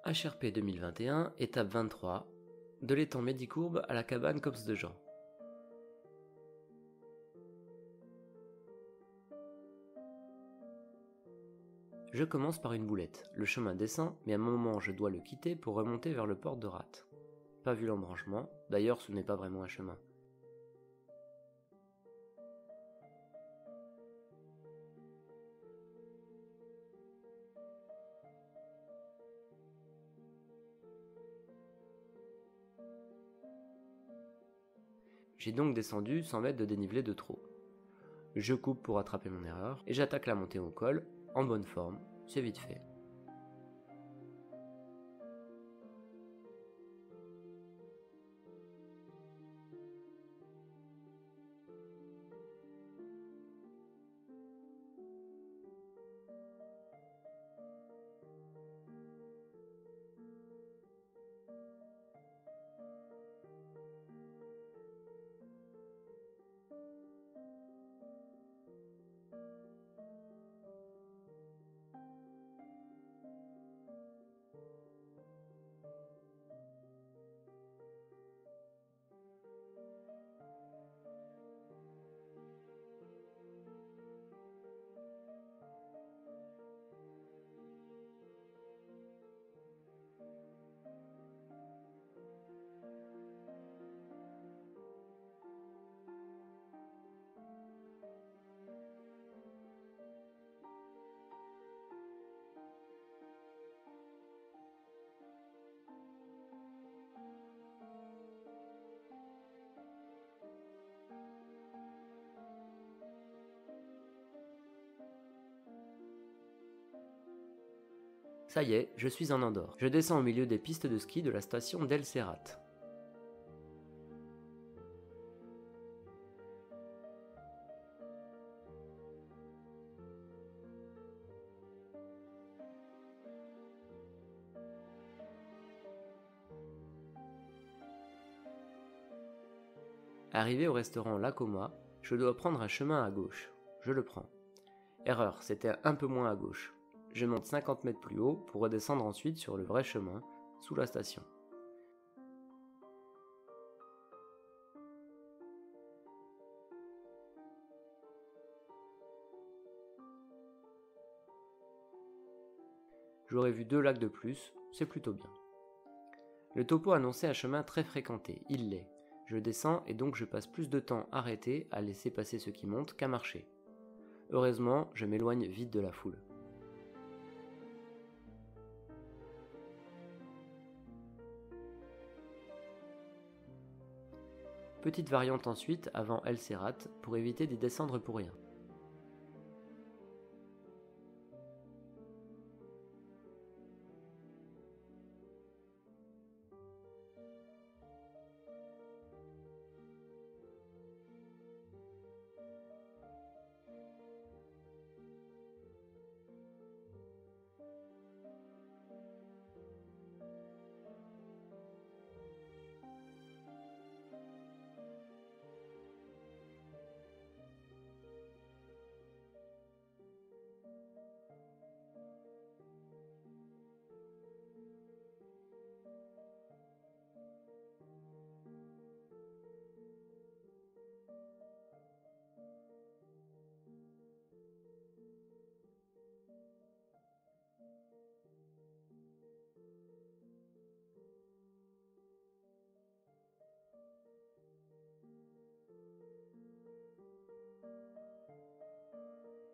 HRP 2021, étape 23, de l'étang Médicourbe à la cabane Copse de Jean. Je commence par une boulette. Le chemin descend, mais à un moment je dois le quitter pour remonter vers le port de Ratte. Pas vu l'embranchement, d'ailleurs ce n'est pas vraiment un chemin. J'ai donc descendu 100 mètres de dénivelé de trop. Je coupe pour rattraper mon erreur, et j'attaque la montée au col, en bonne forme, c'est vite fait. Ça y est, je suis en Andorre. Je descends au milieu des pistes de ski de la station d'El Serrat. Arrivé au restaurant La Coma, je dois prendre un chemin à gauche. Je le prends. Erreur, c'était un peu moins à gauche. Je monte 50 mètres plus haut pour redescendre ensuite sur le vrai chemin, sous la station. J'aurais vu 2 lacs de plus, c'est plutôt bien. Le topo annonçait un chemin très fréquenté, il l'est. Je descends et donc je passe plus de temps arrêté à laisser passer ceux qui montent qu'à marcher. Heureusement, je m'éloigne vite de la foule. Petite variante ensuite avant El Serrat pour éviter d'y descendre pour rien.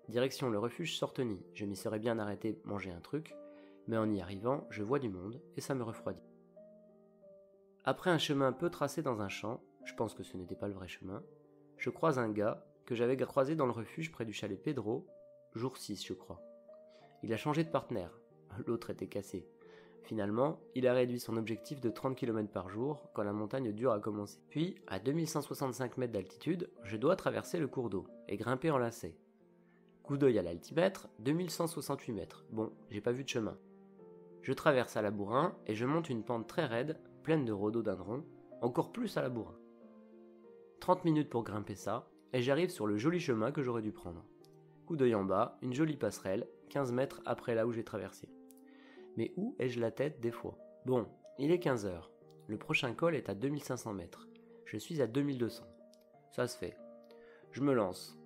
Direction le refuge Sorteny, je m'y serais bien arrêté manger un truc, mais en y arrivant, je vois du monde et ça me refroidit. Après un chemin peu tracé dans un champ, je pense que ce n'était pas le vrai chemin, je croise un gars que j'avais croisé dans le refuge près du chalet Pedro, jour 6 je crois. Il a changé de partenaire, l'autre était cassé. Finalement, il a réduit son objectif de 30 km par jour quand la montagne dure a commencé. Puis, à 2165 mètres d'altitude, je dois traverser le cours d'eau et grimper en lacet. Coup d'œil à l'altimètre, 2168 mètres. Bon, j'ai pas vu de chemin. Je traverse à la bourrin et je monte une pente très raide, pleine de rhododendrons, encore plus à la bourrin. 30 minutes pour grimper ça, et j'arrive sur le joli chemin que j'aurais dû prendre. Coup d'œil en bas, une jolie passerelle, 15 mètres après là où j'ai traversé. Mais où ai-je la tête des fois? Bon, il est 15 heures. Le prochain col est à 2500 mètres. Je suis à 2200. Ça se fait. Je me lance.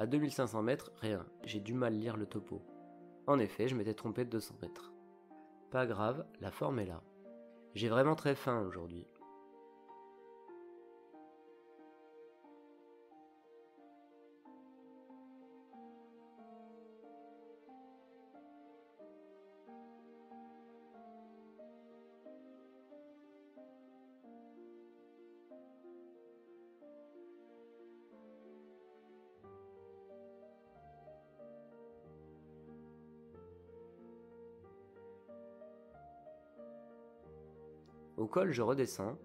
À 2500 mètres, rien. J'ai du mal à lire le topo. En effet, je m'étais trompé de 200 mètres. Pas grave, la forme est là. J'ai vraiment très faim aujourd'hui. Au col, je redescends.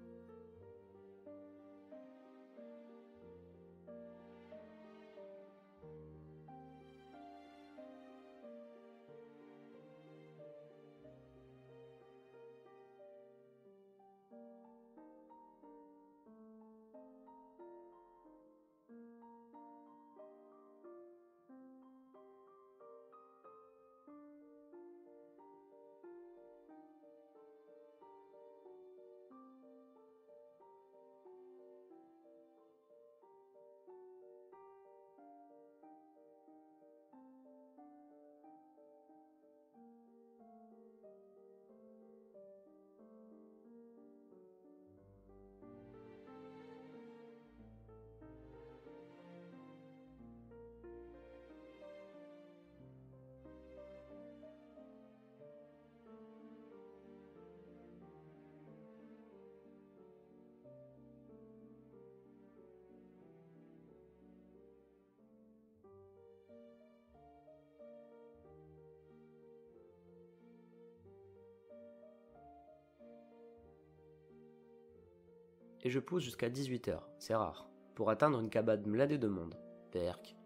Et je pousse jusqu'à 18 heures, c'est rare, pour atteindre une cabane blindée de monde. Perk.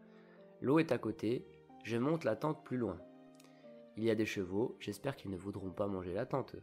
L'eau est à côté, je monte la tente plus loin. Il y a des chevaux, j'espère qu'ils ne voudront pas manger la tente.